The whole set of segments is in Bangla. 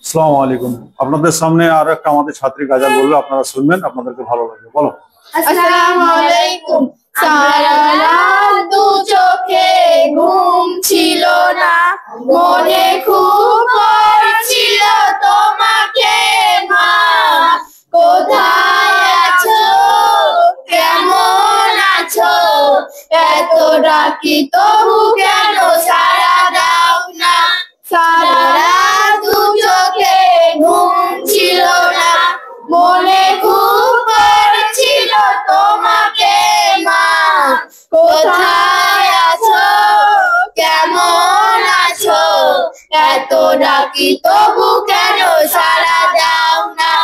আসসালামু আলাইকুম। আপনাদের সামনে আর একটা আমাদের ছাত্রী গাজাল বলবে, আপনারা শুনবেন, আপনাদেরকে ভালো লাগবে। বলো। আসসালামু আলাইকুম। সারা রাত দু চোখে ঘুম ছিল না, মনে খুব পড়ছিল তোমাকে মা। কোথায় আছো, কেমন আছো, এত ডাকি তবু কেন সাড়া দাও না। সারা রাত দু চোখে ঘুম ছিল না, মনে খুব পড়ছিল তোমাকে মা। কোথায় আছো, কেমন আছো, এত ডাকি তবু কেন সাড়া দাও না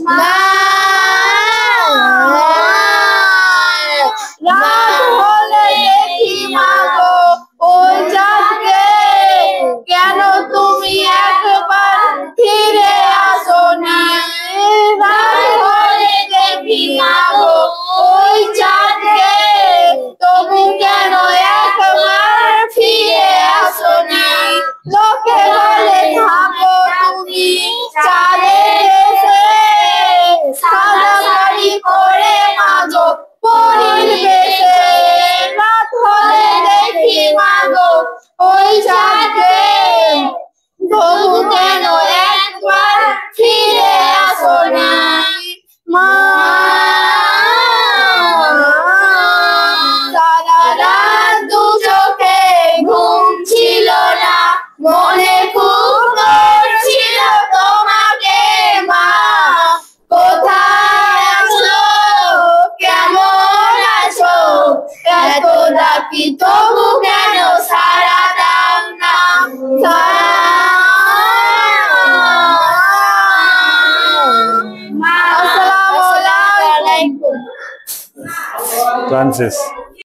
মা। রাত হলে দেখি মাগো ওই চাঁদকে, কেন তুমি একবার ফিরে আসোনি। রাত হলে দেখি মাগো ওই চাঁদকে, তবু কেন একবার ফিরে আসোনি। লোকে বলে থাকো তুমি চাঁদের দেশে, সাদা শাড়ি পরে মাগো পরীর বেশে। রাত হলে দেখি মাগো ওই চাঁদকে, তবু কেন একবার ফিরে আসোনি মা। সারা রাত দু চোখে ঘুম ছিল না, মনে খুব পড়ছিল তোমাকে মা। কোথায় আছো, কেমন আছো, এত ডাকি তবু কেন সাড়া দাও না। আসসালামু আলাইকুম। ফ্রান্সিস।